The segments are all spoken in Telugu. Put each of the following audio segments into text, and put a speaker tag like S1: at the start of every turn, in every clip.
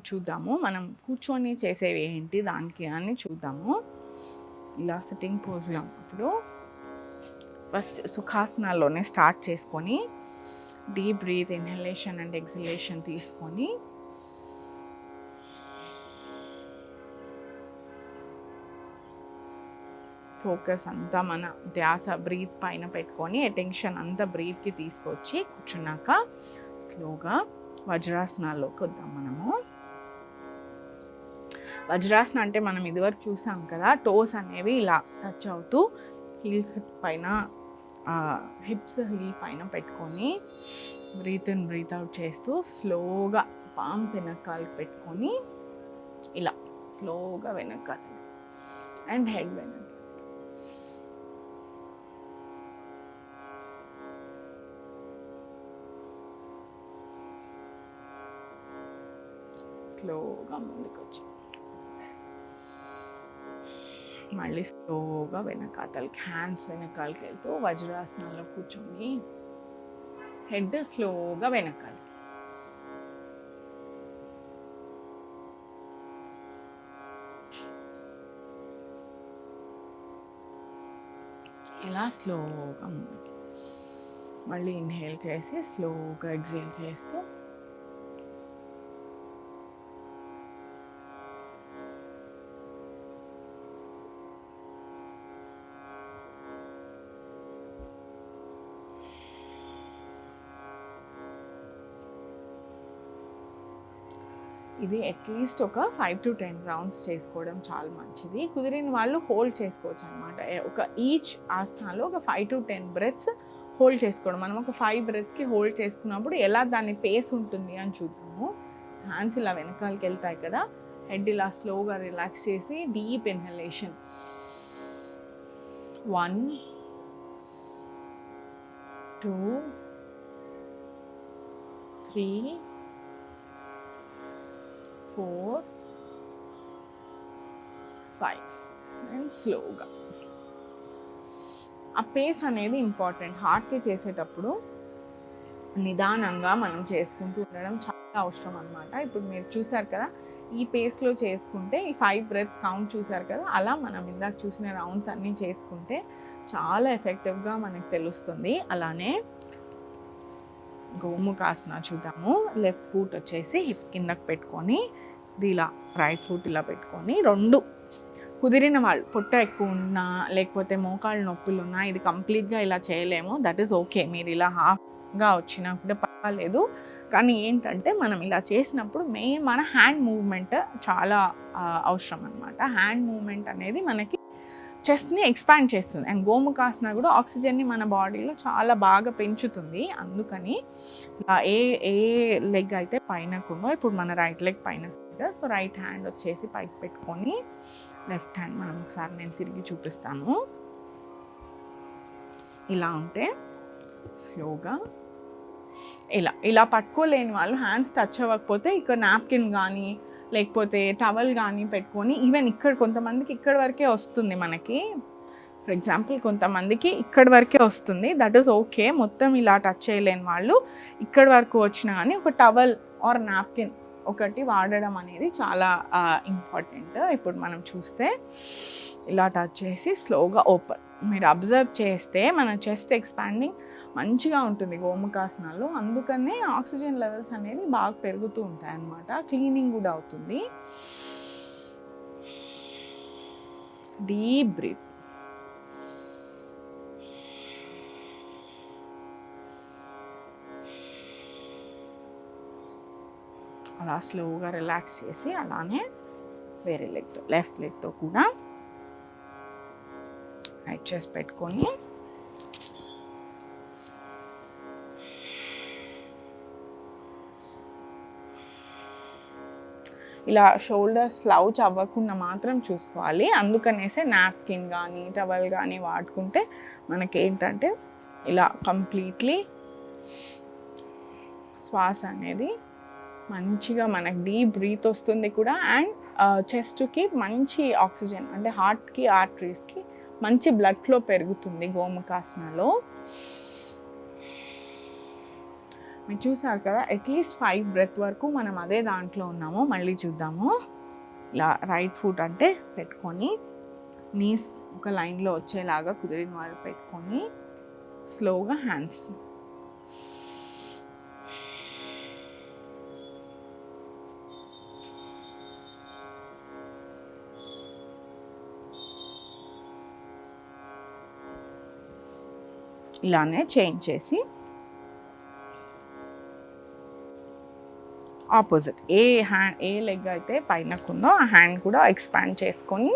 S1: చూద్దాము. మనం కూర్చొని చేసేవి ఏంటి దానికి అని చూద్దాము. ఇలా సిట్టింగ్ పోజ్లో ఉన్నప్పుడు ఫస్ట్ సుఖాసనాల్లోనే స్టార్ట్ చేసుకొని deep breath inhalation and exhalation తీసుకొని ఫోకస్ అంతా మన ధ్యాస బ్రీత్ పైన పెట్టుకొని అటెన్షన్ అంతా బ్రీత్కి తీసుకొచ్చి కూర్చున్నాక స్లోగా వజ్రాసనాల్లోకి వద్దాం మనము. వజ్రాసనం అంటే మనం ఇదివరకు చూసాం కదా, టోస్ అనేవి ఇలా టచ్ అవుతూ హీల్స్ పైన హిప్స్ హీల్ పైన పెట్టుకొని బ్రీత్ ఇన్ బ్రీత్ అవుట్ చేస్తూ స్లోగా పామ్స్ వెనకాలకి పెట్టుకొని ఇలా స్లోగా వెనకాలి అండ్ హెడ్ వెనక స్లోగా ముందుకు వచ్చి మళ్ళీ స్లోగా వెనకాతలకి హ్యాండ్స్ వెనకాలకి వెళ్తూ వజ్రాసనంలో కూర్చొని హెడ్ స్లోగా వెనకాలకి ఇలా స్లోగా ముందుకి మళ్ళీ ఇన్హేల్ చేసి స్లోగా ఎక్సేల్ చేస్తూ ఇది అట్లీస్ట్ ఒక 5 to 10 రౌండ్స్ చేసుకోవడం చాలా మంచిది. కుదిరిన వాళ్ళు హోల్డ్ చేసుకోవచ్చు అనమాట. ఒక ఈచ్ ఆసనాలో ఒక 5 to 10 బ్రెత్స్ హోల్డ్ చేసుకోవడం. మనం ఒక 5 బ్రెత్స్కి హోల్డ్ చేసుకున్నప్పుడు ఎలా దాని పేస్ ఉంటుంది అని చూద్దాము. హ్యాండ్స్ ఇలా వెనకాలకి వెళ్తాయి కదా, హెడ్ ఇలా స్లోగా రిలాక్స్ చేసి డీప్ ఇన్హలేషన్ 1 2 3 4 5 అండ్ స్లోగా. ఆ పేస్ అనేది ఇంపార్టెంట్. హార్ట్కి చేసేటప్పుడు నిదానంగా మనం చేసుకుంటూ ఉండడం చాలా అవసరం అనమాట. ఇప్పుడు మీరు చూసారు కదా, ఈ పేస్లో చేసుకుంటే ఈ 5 బ్రెత్ కౌంట్ చూసారు కదా, అలా మనం ఇందాక చూసిన రౌండ్స్ అన్నీ చేసుకుంటే చాలా ఎఫెక్టివ్గా మనకు తెలుస్తుంది. అలానే గోముఖాసన చూద్దాము. లెఫ్ట్ ఫుట్ వచ్చేసి హిప్ కిందకి పెట్టుకొని ఇలా రైట్ ఫుట్ ఇలా పెట్టుకొని రెండు కుదిరిన వాళ్ళు పొట్ట ఎక్కువ ఉన్నా లేకపోతే మోకాళ్ళు నొప్పులు ఉన్నా ఇది కంప్లీట్గా ఇలా చేయలేము, దట్ ఈస్ ఓకే. మీరు ఇలా హాఫ్గా వచ్చినా కూడా పర్వాలేదు. కానీ ఏంటంటే మనం ఇలా చేసినప్పుడు మన హ్యాండ్ మూవ్మెంట్ చాలా అవసరం అనమాట. హ్యాండ్ మూవ్మెంట్ అనేది మనకి చెస్ట్ని ఎక్స్పాండ్ చేస్తుంది అండ్ గోముఖాసన కూడా ఆక్సిజన్ని మన బాడీలో చాలా బాగా పెంచుతుంది. అందుకని ఏ లెగ్ అయితే పైనకుందో, ఇప్పుడు మన రైట్ లెగ్ పైన, సో రైట్ హ్యాండ్ వచ్చేసి పైకి పెట్టుకొని లెఫ్ట్ హ్యాండ్ మనం ఒకసారి నేను తిరిగి చూపిస్తాను. ఇలా ఉంటే స్లోగా ఇలా పట్టుకోలేని వాళ్ళు హ్యాండ్స్ టచ్ అవ్వకపోతే ఇక్కడ నాప్కిన్ కానీ లేకపోతే టవల్ కానీ పెట్టుకొని, ఈవెన్ ఇక్కడ కొంతమందికి ఇక్కడ వరకే వస్తుంది మనకి, ఫర్ ఎగ్జాంపుల్ కొంతమందికి ఇక్కడ వరకే వస్తుంది, దట్ ఈస్ ఓకే. మొత్తం ఇలా టచ్ చేయలేని వాళ్ళు ఇక్కడ వరకు వచ్చినా కానీ ఒక టవల్ ఆర్ నాప్కిన్ ఒకటి వాడడం అనేది చాలా ఇంపార్టెంట్. ఇప్పుడు మనం చూస్తే ఇలా టచ్ చేసి స్లోగా ఓపెన్. మీరు అబ్జర్వ్ చేస్తే మన చెస్ట్ ఎక్స్పాండింగ్ మంచిగా ఉంటుంది గోముఖాసనాల్లో. అందుకనే ఆక్సిజన్ లెవెల్స్ అనేది బాగా పెరుగుతూ ఉంటాయి అన్నమాట. క్లీనింగ్ కూడా అవుతుంది. Deep breath. అలా స్లోగా రిలాక్స్ చేసి అలానే వేరే లెగ్తో లెఫ్ట్ లెగ్తో కూడా రైట్ చెస్ట్ పెట్టుకొని ఇలా షోల్డర్స్ స్లౌచ్ అవ్వకుండా మాత్రం చూసుకోవాలి. అందుకనేసే నాప్కిన్ కానీ టవల్ కానీ వాడుకుంటే మనకి ఏంటంటే ఇలా కంప్లీట్లీ శ్వాస అనేది మంచిగా మనకు డీప్ బ్రీత్ వస్తుంది కూడా అండ్ చెస్ట్కి మంచి ఆక్సిజన్ అంటే హార్ట్కి ఆర్టరీస్కి మంచి బ్లడ్ ఫ్లో పెరుగుతుంది గోముఖాసనలో. మీరు చూసారు కదా, అట్లీస్ట్ 5 బ్రెత్ వరకు మనం అదే దాంట్లో ఉన్నాము. మళ్ళీ చూద్దాము. ఇలా రైట్ ఫుట్ అంటే పెట్టుకొని నీస్ ఒక లైన్లో వచ్చేలాగా కుదిరిన వాళ్ళు పెట్టుకొని స్లోగా హ్యాండ్స్. ఇలానే చేంజ్ చేసి ఆపోజిట్ ఏ లెగ్ అయితే పైనకుందో ఆ హ్యాండ్ కూడా ఎక్స్పాండ్ చేసుకొని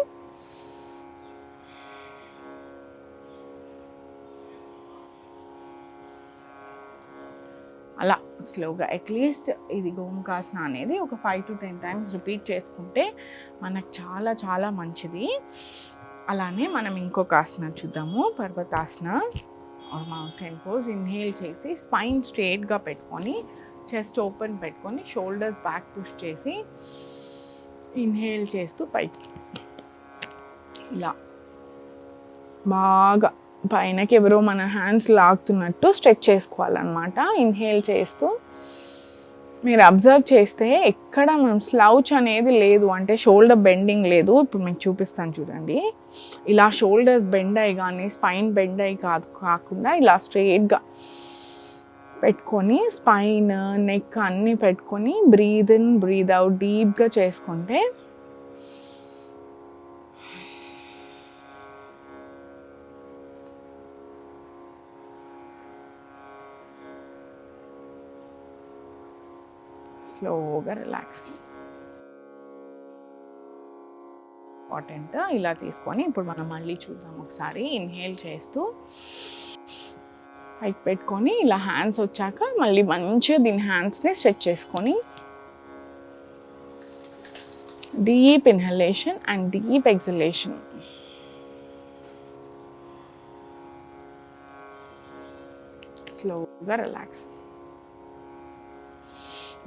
S1: అలా స్లోగా అట్లీస్ట్ ఇది గోముఖాసన అనేది ఒక 5 to 10 టైమ్స్ రిపీట్ చేసుకుంటే మనకు చాలా చాలా మంచిది. అలానే మనం ఇంకొక ఆసన చూద్దాము, పర్వతాసన ఆర్ మౌంటైన్ పోజ్. ఇన్హేల్ చేసి స్పైన్ స్ట్రేట్గా పెట్టుకొని చెస్ట్ ఓపెన్ పెట్టుకొని షోల్డర్స్ బ్యాక్ పుష్ చేసి ఇన్హేల్ చేస్తూ పైకి ఇలా బాగా పైనకి ఎవరో మన హ్యాండ్స్ లాగుతున్నట్టు స్ట్రెచ్ చేసుకోవాలన్నమాట. ఇన్హేల్ చేస్తూ మీరు అబ్జర్వ్ చేస్తే ఎక్కడ మనం స్లౌచ్ అనేది లేదు, అంటే షోల్డర్ బెండింగ్ లేదు. ఇప్పుడు మీకు చూపిస్తాను చూడండి. ఇలా షోల్డర్స్ బెండ్ అయ్యి కానీ స్పైన్ బెండ్ అయ్యి కాకుండా ఇలా స్ట్రెయిట్గా పెట్టుకొని స్పైన్ నెక్ అన్నీ పెట్టుకొని బ్రీద్ ఇన్ బ్రీద్ అవుట్ డీప్గా చేసుకుంటే స్లోగా రిలాక్స్. ఇంపార్టెంట్. ఇలా తీసుకొని ఇప్పుడు మనం మళ్ళీ చూద్దాం ఒకసారి. ఇన్హేల్ చేస్తూ పైకి పెట్టుకొని ఇలా హ్యాండ్స్ వచ్చాక మళ్ళీ మంచిగా దీని హ్యాండ్స్ని స్ట్రెచ్ చేసుకొని deep inhalation and deep exhalation. స్లోగా రిలాక్స్.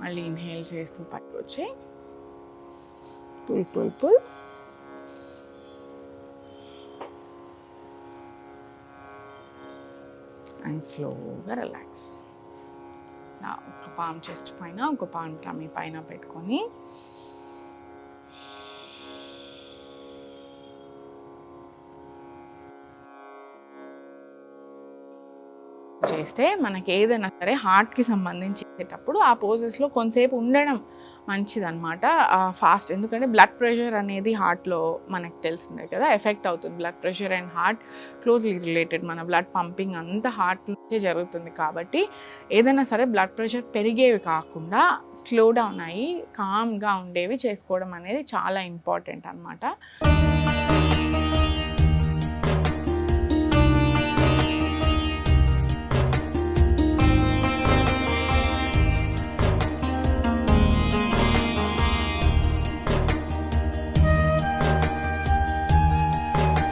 S1: మళ్ళీ ఇన్హేల్ చేస్తూ పైకి వచ్చి పుల్ పుల్ పుల్. అండ్ స్లోగా రిలాక్స్. ఒక పామ్ చెస్ట్ పైన ఒక పామ్ టమీ పైన పెట్టుకొని చేస్తే మనకి ఏదైనా సరే హార్ట్కి సంబంధించి చేసేటప్పుడు ఆ పోజెస్లో కొంతసేపు ఉండడం మంచిదన్నమాట. ఫాస్ట్, ఎందుకంటే బ్లడ్ ప్రెషర్ అనేది హార్ట్లో మనకు తెలిసిందే కదా, ఎఫెక్ట్ అవుతుంది. Blood pressure and heart closely related. మన బ్లడ్ పంపింగ్ అంతా హార్ట్ నుంచే జరుగుతుంది. కాబట్టి ఏదైనా సరే బ్లడ్ ప్రెషర్ పెరిగేవి కాకుండా స్లో డౌన్ అయ్యి కామ్గా ఉండేవి చేసుకోవడం అనేది చాలా ఇంపార్టెంట్ అన్నమాట.